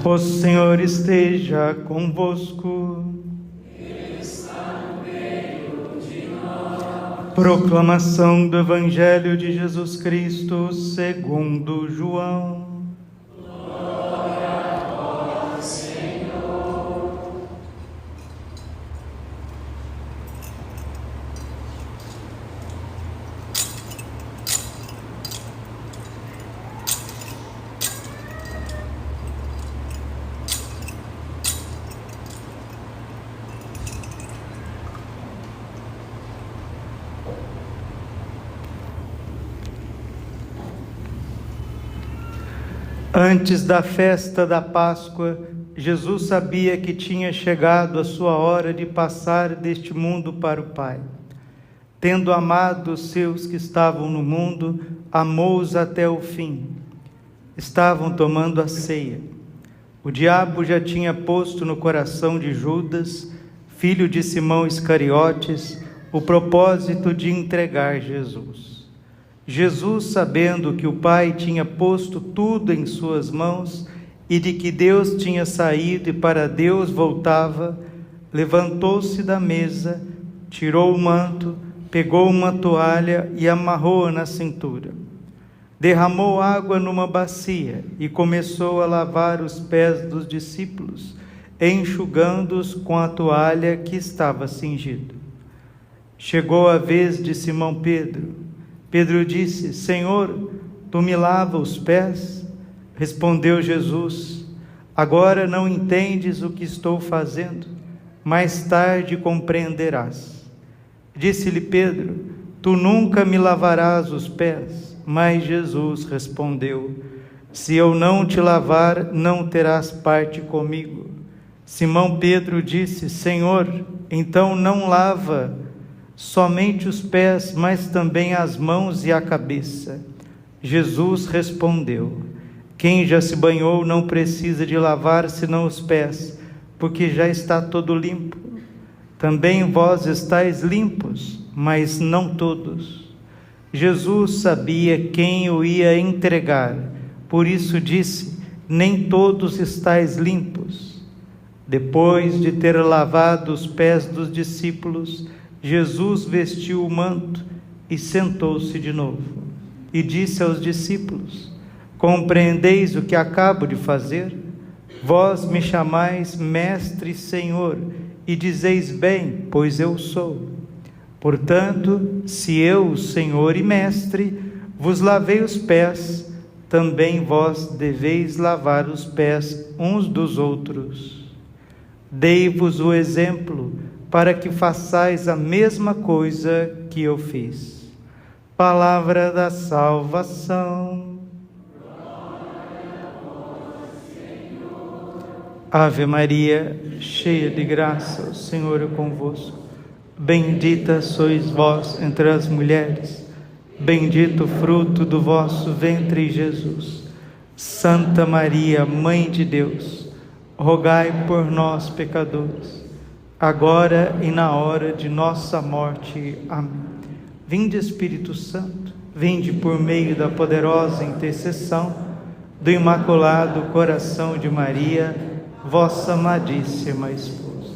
O Senhor esteja convosco. Ele está no meio de nós. Proclamação do Evangelho de Jesus Cristo segundo João. Glória a vós, Senhor. Antes da festa da Páscoa, Jesus sabia que tinha chegado a sua hora de passar deste mundo para o Pai. Tendo amado os seus que estavam no mundo, amou-os até o fim. Estavam tomando a ceia. O diabo já tinha posto no coração de Judas, filho de Simão Iscariotes, o propósito de entregar Jesus. Jesus, sabendo que o Pai tinha posto tudo em suas mãos e de que Deus tinha saído e para Deus voltava, levantou-se da mesa, tirou o manto, pegou uma toalha e amarrou-a na cintura. Derramou água numa bacia e começou a lavar os pés dos discípulos, enxugando-os com a toalha que estava cingido. Chegou a vez de Simão Pedro. Pedro disse: Senhor, tu me lavas os pés? Respondeu Jesus: agora não entendes o que estou fazendo, mais tarde compreenderás. Disse-lhe Pedro: tu nunca me lavarás os pés. Mas Jesus respondeu: se eu não te lavar, não terás parte comigo. Simão Pedro disse: Senhor, então não lava somente os pés, mas também as mãos e a cabeça. Jesus respondeu: quem já se banhou não precisa de lavar senão os pés, porque já está todo limpo. Também vós estáis limpos, mas não todos. Jesus sabia quem o ia entregar, por isso disse: nem todos estáis limpos. Depois de ter lavado os pés dos discípulos, Jesus vestiu o manto e sentou-se de novo. E disse aos discípulos: compreendeis o que acabo de fazer? Vós me chamais Mestre e Senhor, e dizeis bem, pois eu sou. Portanto, se eu, Senhor e Mestre, vos lavei os pés, também vós deveis lavar os pés uns dos outros. Dei-vos o exemplo, para que façais a mesma coisa que eu fiz. Palavra da salvação. Glória a vós, Senhor. Ave Maria, cheia de graça, o Senhor é convosco. Bendita sois vós entre as mulheres, bendito o fruto do vosso ventre, Jesus. Santa Maria, Mãe de Deus, rogai por nós, pecadores, agora e na hora de nossa morte. Amém. Vinde, Espírito Santo, vinde por meio da poderosa intercessão do Imaculado Coração de Maria, vossa amadíssima esposa.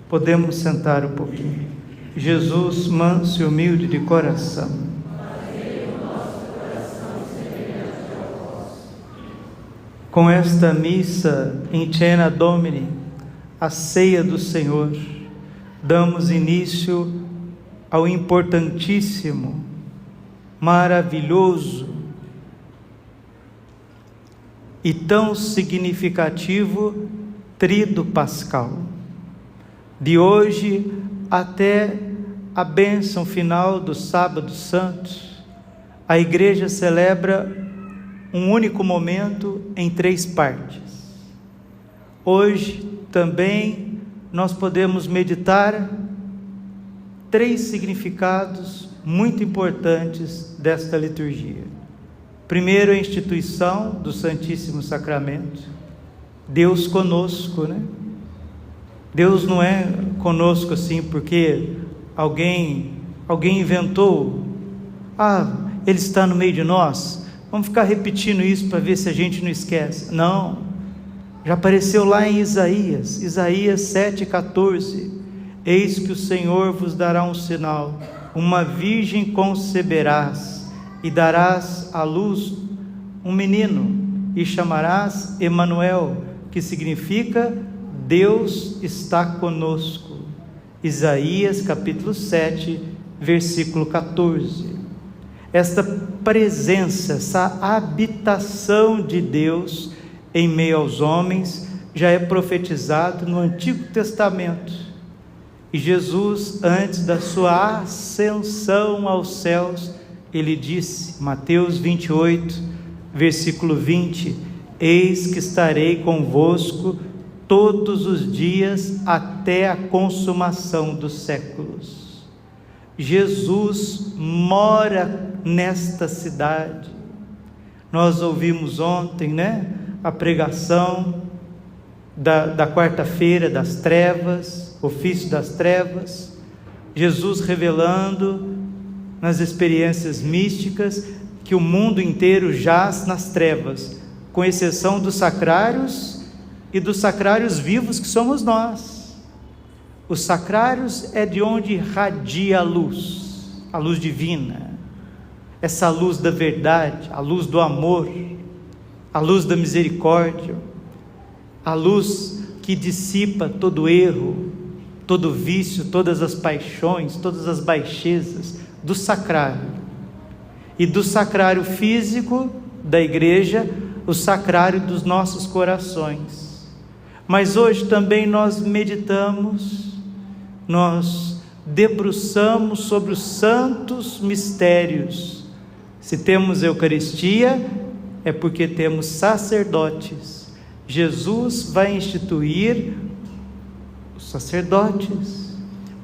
Podemos sentar um pouquinho. Jesus, manso e humilde de coração, Fazei o nosso coração semelhante ao vosso. com esta missa in cena Domini, a ceia do Senhor, damos início ao importantíssimo, maravilhoso e tão significativo Tríduo Pascal. De hoje até a bênção final do Sábado Santo, a Igreja celebra um único momento em 3 partes. Hoje também nós podemos meditar 3 significados muito importantes desta liturgia. Primeiro, a instituição do Santíssimo Sacramento. Deus conosco, né? Deus não é conosco assim porque alguém inventou. Ele está no meio de nós. Vamos ficar repetindo isso para ver se a gente não esquece. Não. Já apareceu lá em Isaías 7,14, eis que o Senhor vos dará um sinal, uma virgem conceberás, e darás à luz um menino, e chamarás Emanuel, que significa Deus está conosco. Isaías capítulo 7, versículo 14. Esta presença, essa habitação de Deus em meio aos homens, já é profetizado no Antigo Testamento. E Jesus, antes da sua ascensão aos céus, ele disse, Mateus 28, versículo 20, eis que estarei convosco todos os dias até a consumação dos séculos. Jesus mora nesta cidade. Nós ouvimos ontem, a pregação da quarta-feira das trevas, ofício das trevas, Jesus revelando nas experiências místicas que o mundo inteiro jaz nas trevas, com exceção dos sacrários e dos sacrários vivos que somos nós. Os sacrários é de onde irradia a luz divina, essa luz da verdade, a luz do amor, a luz da misericórdia, a luz que dissipa todo erro, todo vício, todas as paixões, todas as baixezas do sacrário. E do sacrário físico da igreja, o sacrário dos nossos corações. Mas hoje também nós meditamos, nós debruçamos sobre os santos mistérios. Se temos Eucaristia, é porque temos sacerdotes. Jesus vai instituir os sacerdotes.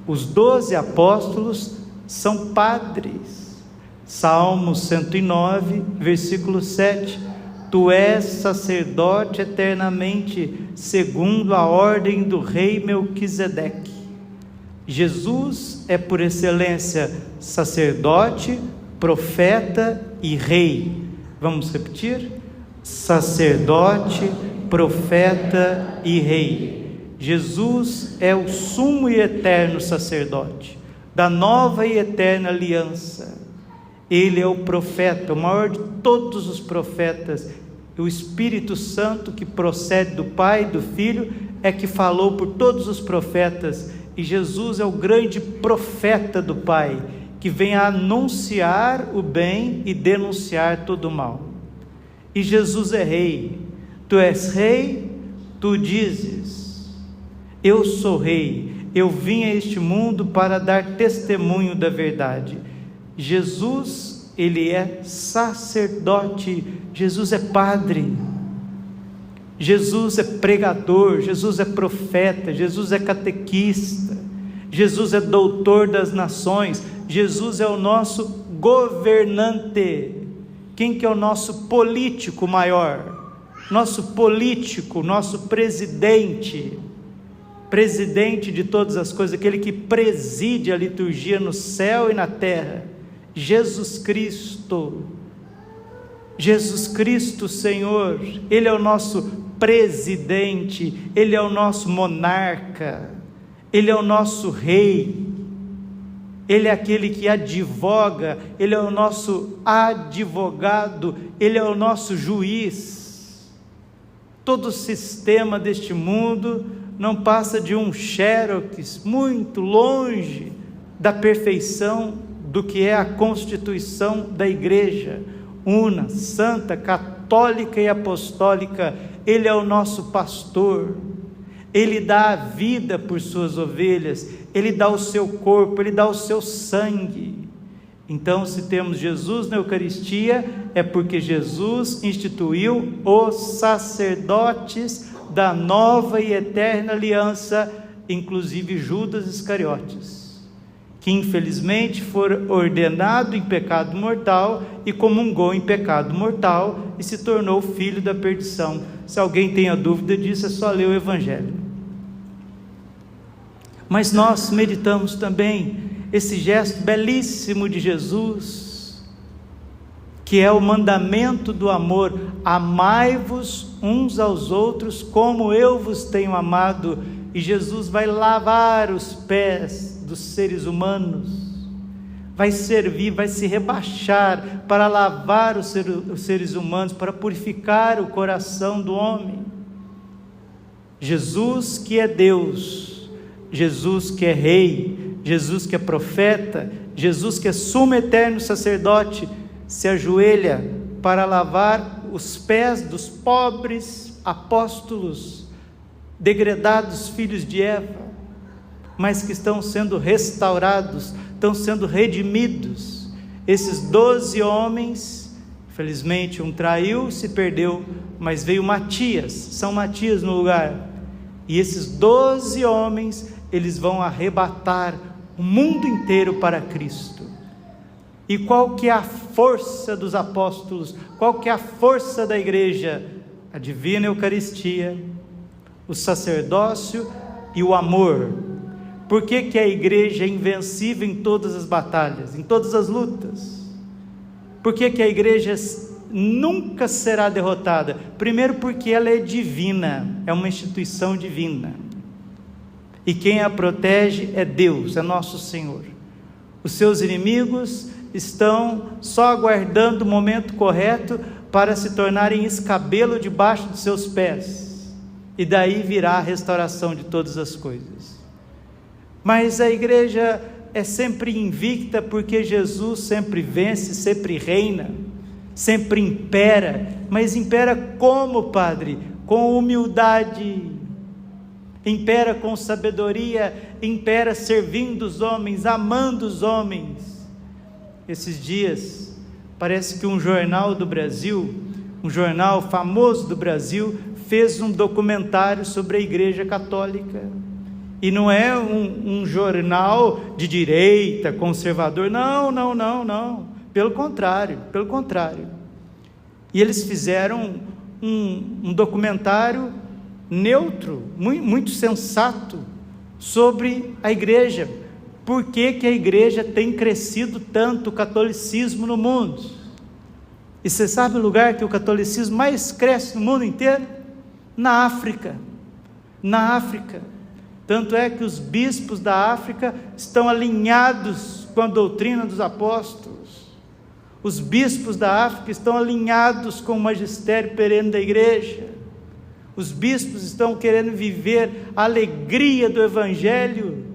Os 12 apóstolos são padres. Salmo 109, versículo 7. Tu és sacerdote eternamente, segundo a ordem do rei Melquisedeque. Jesus é por excelência sacerdote, profeta e rei. Vamos repetir? Sacerdote, profeta e rei. Jesus é o sumo e eterno sacerdote da nova e eterna aliança. Ele é o profeta, o maior de todos os profetas. O Espírito Santo, que procede do Pai e do Filho, é que falou por todos os profetas. E Jesus é o grande profeta do Pai, que vem a anunciar o bem e denunciar todo o mal. E Jesus é rei. Tu és rei, tu dizes, eu sou rei, eu vim a este mundo para dar testemunho da verdade. Jesus, ele é sacerdote, Jesus é padre, Jesus é pregador, Jesus é profeta, Jesus é catequista, Jesus é doutor das nações, Jesus é o nosso governante. Quem que é o nosso político maior? Nosso político, nosso presidente de todas as coisas, aquele que preside a liturgia no céu e na terra, Jesus Cristo, Senhor, Ele é o nosso presidente, Ele é o nosso monarca, Ele é o nosso rei, Ele é aquele que advoga, Ele é o nosso advogado, Ele é o nosso juiz. Todo o sistema deste mundo não passa de um xerox muito longe da perfeição do que é a constituição da igreja, una, santa, católica e apostólica. Ele é o nosso pastor, Ele dá a vida por suas ovelhas, Ele dá o seu corpo, Ele dá o seu sangue. Então, se temos Jesus na Eucaristia, é porque Jesus instituiu os sacerdotes da nova e eterna aliança, inclusive Judas Iscariotes, que infelizmente foi ordenado em pecado mortal e comungou em pecado mortal e se tornou filho da perdição. Se alguém tem a dúvida disso, é só ler o Evangelho. Mas nós meditamos também esse gesto belíssimo de Jesus, que é o mandamento do amor: amai-vos uns aos outros como eu vos tenho amado. E Jesus vai lavar os pés dos seres humanos, vai servir, vai se rebaixar para lavar os seres humanos, para purificar o coração do homem. Jesus que é Deus, Jesus que é Rei, Jesus que é profeta, Jesus que é sumo eterno sacerdote, se ajoelha para lavar os pés dos pobres apóstolos, degredados filhos de Eva, mas que estão sendo restaurados, estão sendo redimidos. Esses 12 homens, infelizmente um traiu, se perdeu, mas veio Matias, São Matias no lugar, e esses 12 homens, eles vão arrebatar o mundo inteiro para Cristo. E qual que é a força dos apóstolos? Qual que é a força da igreja? A divina Eucaristia, o sacerdócio e o amor. Por que que a igreja é invencível em todas as batalhas, em todas as lutas? Por que que a igreja nunca será derrotada? Primeiro porque ela é divina, é uma instituição divina. E quem a protege é Deus, é nosso Senhor. Os seus inimigos estão só aguardando o momento correto para se tornarem escabelo debaixo de seus pés. E daí virá a restauração de todas as coisas. Mas a igreja é sempre invicta porque Jesus sempre vence, sempre reina, sempre impera. Mas impera como, Padre? Com humildade, impera com sabedoria, impera servindo os homens, amando os homens. Esses dias, parece que um jornal do Brasil, um jornal famoso do Brasil, fez um documentário sobre a Igreja Católica. E não é um jornal de direita, conservador, não, pelo contrário. E eles fizeram um documentário neutro, muito sensato, sobre a igreja. Por que que a igreja tem crescido tanto, o catolicismo no mundo? E você sabe o lugar que o catolicismo mais cresce no mundo inteiro? Na África. Tanto é que os bispos da África estão alinhados com a doutrina dos apóstolos. Os bispos da África estão alinhados com o magistério perene da igreja. Os bispos estão querendo viver a alegria do evangelho,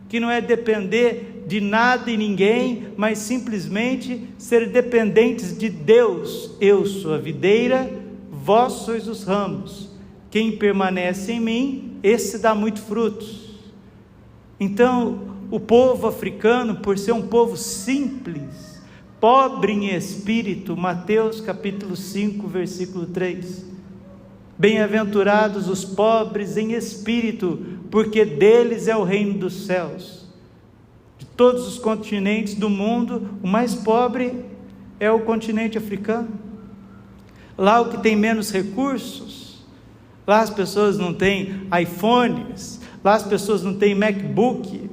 que não é depender de nada e ninguém, mas simplesmente ser dependentes de Deus. Eu sou a videira, vós sois os ramos. Quem permanece em mim, esse dá muito frutos. Então, o povo africano, por ser um povo simples, pobre em espírito, Mateus capítulo 5, versículo 3, bem-aventurados os pobres em espírito, porque deles é o reino dos céus. De todos os continentes do mundo, o mais pobre é o continente africano. Lá o que tem menos recursos, lá as pessoas não têm iPhones, lá as pessoas não têm MacBook,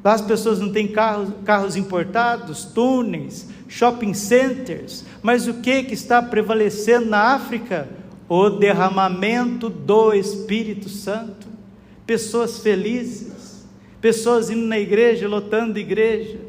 lá as pessoas não têm carros importados, túneis, shopping centers. Mas o que está prevalecendo na África? O derramamento do Espírito Santo. Pessoas felizes, pessoas indo na igreja, lotando igrejas.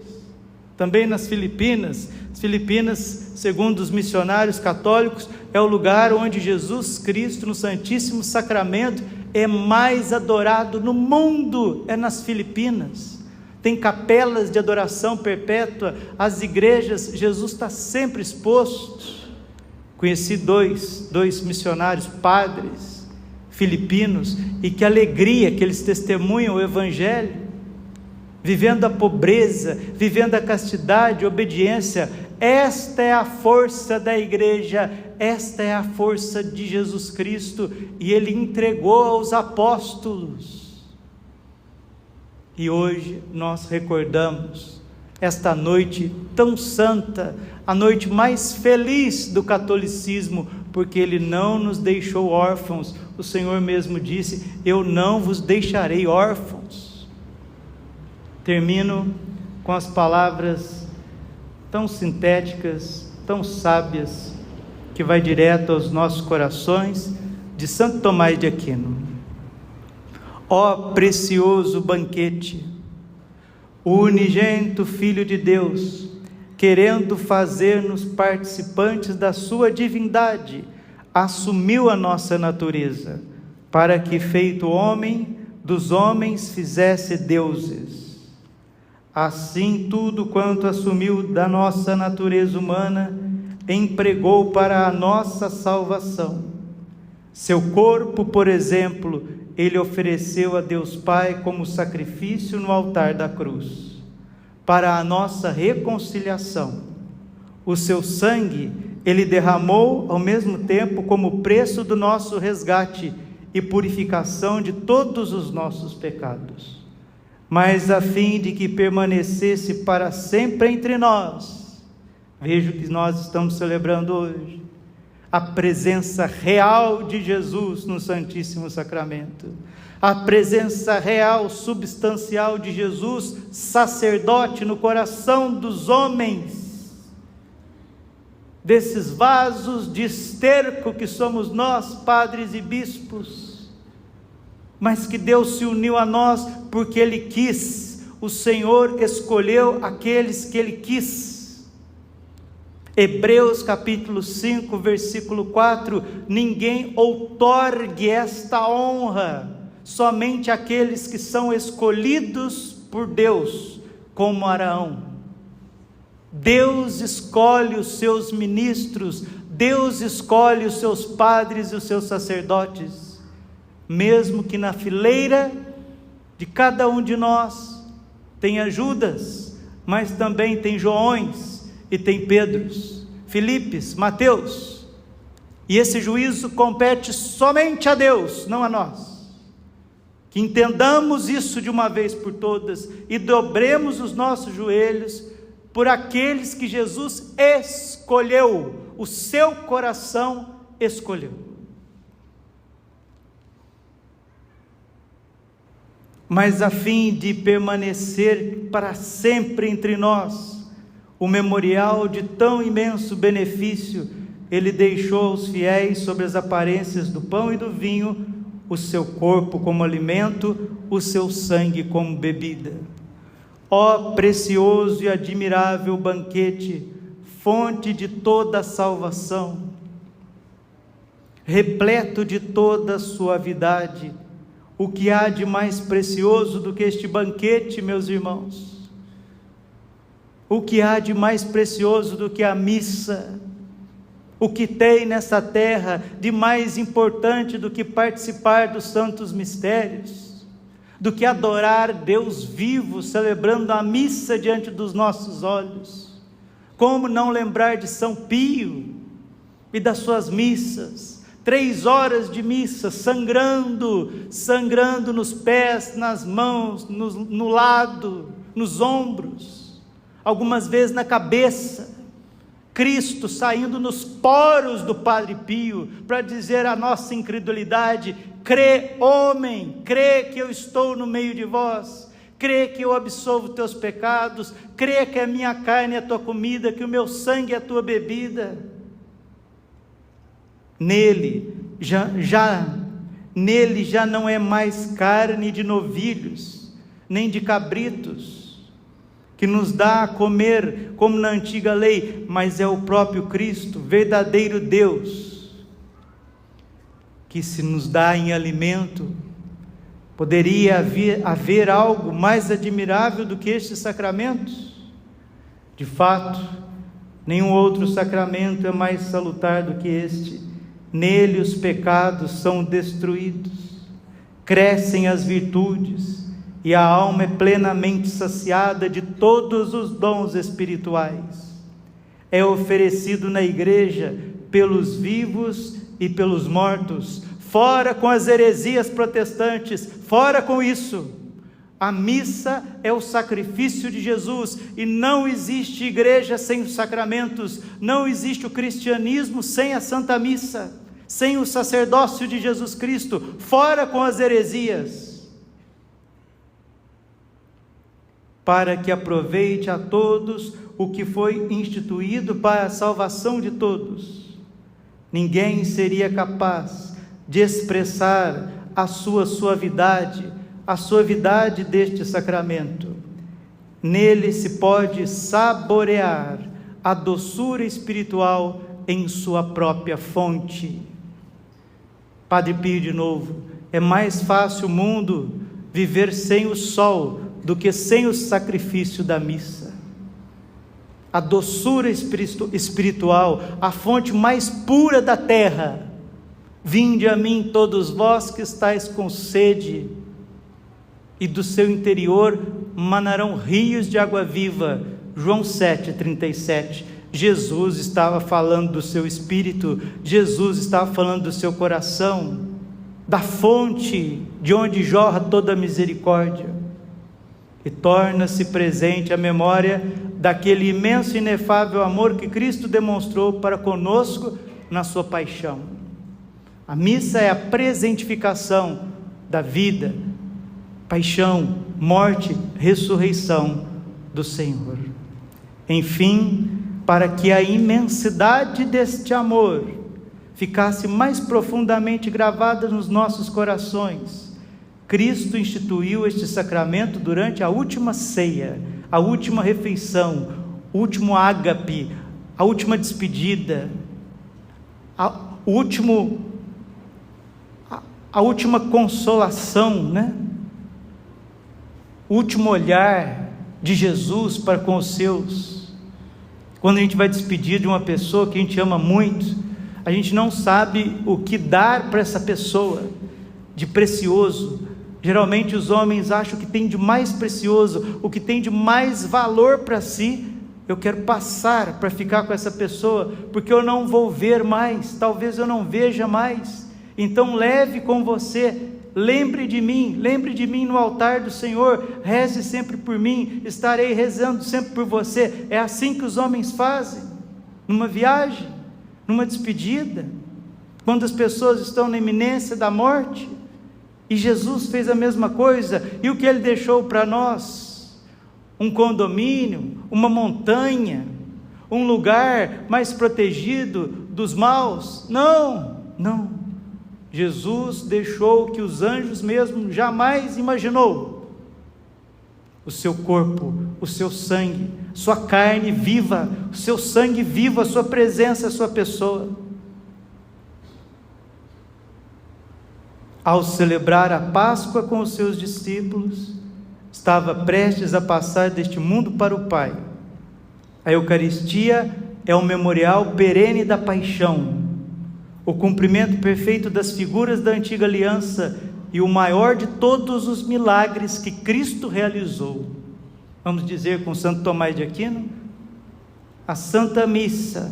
Também nas Filipinas. As Filipinas, segundo os missionários católicos, é o lugar onde Jesus Cristo, no Santíssimo Sacramento, é mais adorado no mundo, é nas Filipinas. Tem capelas de adoração perpétua, as igrejas, Jesus está sempre exposto. Conheci dois missionários, padres, filipinos, e que alegria que eles testemunham o Evangelho, vivendo a pobreza, vivendo a castidade, a obediência. Esta é a força da igreja, esta é a força de Jesus Cristo, e Ele entregou aos apóstolos. E hoje nós recordamos esta noite tão santa, a noite mais feliz do catolicismo, porque Ele não nos deixou órfãos. O Senhor mesmo disse: eu não vos deixarei órfãos. Termino com as palavras tão sintéticas, tão sábias, que vai direto aos nossos corações, de Santo Tomás de Aquino. Ó precioso banquete, o unigênito Filho de Deus, querendo fazer-nos participantes da sua divindade, assumiu a nossa natureza, para que, feito homem, dos homens fizesse deuses. Assim, tudo quanto assumiu da nossa natureza humana, empregou para a nossa salvação. Seu corpo, por exemplo, ele ofereceu a Deus Pai como sacrifício no altar da cruz, para a nossa reconciliação. O seu sangue ele derramou ao mesmo tempo como preço do nosso resgate e purificação de todos os nossos pecados, mas a fim de que permanecesse para sempre entre nós. Veja o que nós estamos celebrando hoje: a presença real de Jesus no Santíssimo Sacramento, a presença real, substancial de Jesus, sacerdote no coração dos homens, desses vasos de esterco que somos nós, padres e bispos, mas que Deus se uniu a nós porque Ele quis. O Senhor escolheu aqueles que Ele quis. Hebreus capítulo 5, versículo 4: ninguém outorgue esta honra, somente aqueles que são escolhidos por Deus, como Araão. Deus escolhe os seus ministros, Deus escolhe os seus padres e os seus sacerdotes, mesmo que na fileira de cada um de nós tenha Judas, mas também tem Joões e tem Pedros, Filipes, Mateus, e esse juízo compete somente a Deus, não a nós. Que entendamos isso de uma vez por todas e dobremos os nossos joelhos por aqueles que Jesus escolheu, o seu coração escolheu. Mas a fim de permanecer para sempre entre nós, o memorial de tão imenso benefício, Ele deixou aos fiéis, sobre as aparências do pão e do vinho, o seu corpo como alimento, o seu sangue como bebida. Ó precioso e admirável banquete, fonte de toda a salvação, repleto de toda a suavidade, o que há de mais precioso do que este banquete, meus irmãos? O que há de mais precioso do que a missa? O que tem nessa terra de mais importante do que participar dos santos mistérios? Do que adorar Deus vivo, celebrando a missa diante dos nossos olhos? Como não lembrar de São Pio e das suas missas? 3 horas de missa, sangrando nos pés, nas mãos, no lado, nos ombros, algumas vezes na cabeça. Cristo saindo nos poros do Padre Pio, para dizer à nossa incredulidade: crê, homem, crê que eu estou no meio de vós, crê que eu absolvo teus pecados, crê que a minha carne é a tua comida, que o meu sangue é a tua bebida. Nele já não é mais carne de novilhos, nem de cabritos, que nos dá a comer como na antiga lei, mas é o próprio Cristo, verdadeiro Deus, que se nos dá em alimento. Poderia haver algo mais admirável do que estes sacramentos? De fato, nenhum outro sacramento é mais salutar do que este. Nele os pecados são destruídos, crescem as virtudes, e a alma é plenamente saciada de todos os dons espirituais. É oferecido na igreja pelos vivos e pelos mortos. Fora com as heresias protestantes, fora com isso. A missa é o sacrifício de Jesus, e não existe igreja sem os sacramentos, não existe o cristianismo sem a Santa Missa, sem o sacerdócio de Jesus Cristo. Fora com as heresias. Para que aproveite a todos o que foi instituído para a salvação de todos. Ninguém seria capaz de expressar a sua suavidade, a suavidade deste sacramento. Nele se pode saborear a doçura espiritual em sua própria fonte. Padre Pio de novo: é mais fácil o mundo viver sem o sol do que sem o sacrifício da missa. A doçura espiritual, a fonte mais pura da terra. Vinde a mim todos vós que estáis com sede, e do seu interior manarão rios de água viva. João 7,37. Jesus estava falando do seu espírito, Jesus estava falando do seu coração, da fonte de onde jorra toda a misericórdia, e torna-se presente a memória daquele imenso e inefável amor que Cristo demonstrou para conosco na sua paixão. A missa é a presentificação da vida, paixão, morte, ressurreição do Senhor. Enfim, para que a imensidade deste amor ficasse mais profundamente gravada nos nossos corações, Cristo instituiu este sacramento durante a última ceia, a última refeição, o último ágape, a última despedida, a última consolação, O último olhar de Jesus para com os seus. Quando a gente vai despedir de uma pessoa que a gente ama muito, a gente não sabe o que dar para essa pessoa de precioso. Geralmente os homens acham que tem de mais precioso, o que tem de mais valor para si. Eu quero passar para ficar com essa pessoa, porque eu não vou ver mais, talvez eu não veja mais. Então leve com você, lembre de mim no altar do Senhor, reze sempre por mim, estarei rezando sempre por você. É assim que os homens fazem, numa viagem, numa despedida, quando as pessoas estão na iminência da morte. E Jesus fez a mesma coisa. E o que Ele deixou para nós? Um condomínio, uma montanha, um lugar mais protegido dos maus? Não. Jesus deixou que os anjos mesmo jamais imaginou. O seu corpo, o seu sangue, sua carne viva, o seu sangue vivo, a sua presença, a sua pessoa. Ao celebrar a Páscoa com os seus discípulos, estava prestes a passar deste mundo para o Pai. A Eucaristia é o memorial perene da paixão, o cumprimento perfeito das figuras da antiga aliança e o maior de todos os milagres que Cristo realizou. Vamos dizer com Santo Tomás de Aquino: a Santa Missa,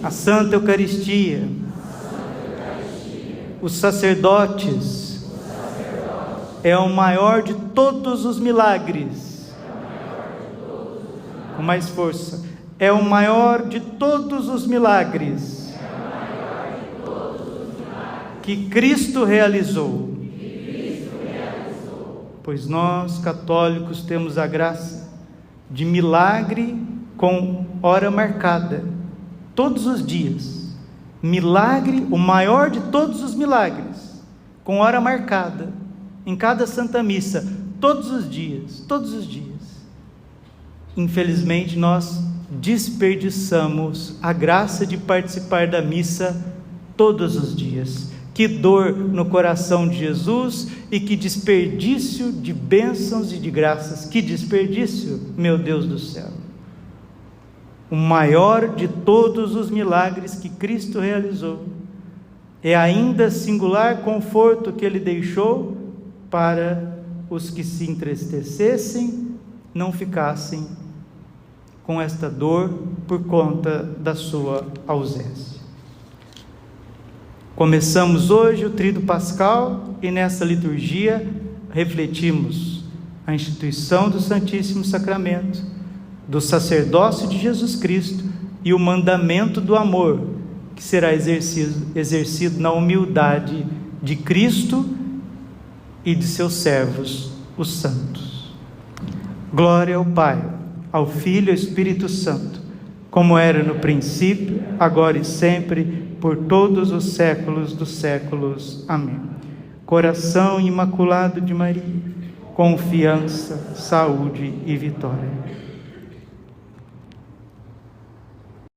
a Santa Eucaristia, os sacerdotes, é o maior de todos os milagres. Com mais força: é o maior de todos os milagres que Cristo realizou. Pois nós, católicos, temos a graça de milagre com hora marcada, todos os dias. Milagre, o maior de todos os milagres, com hora marcada, em cada Santa Missa, todos os dias. Infelizmente nós desperdiçamos a graça de participar da missa todos os dias. Que dor no coração de Jesus e que desperdício de bênçãos e de graças. Que desperdício, meu Deus do céu. O maior de todos os milagres que Cristo realizou é ainda singular conforto que Ele deixou para os que se entristecessem, não ficassem com esta dor por conta da sua ausência. Começamos hoje o Tríduo Pascal e nessa liturgia refletimos a instituição do Santíssimo Sacramento, do sacerdócio de Jesus Cristo e o mandamento do amor, que será exercido na humildade de Cristo e de seus servos, os santos. Glória ao Pai, ao Filho e ao Espírito Santo, como era no princípio, agora e sempre, por todos os séculos dos séculos. Amém. Coração imaculado de Maria, confiança, saúde e vitória.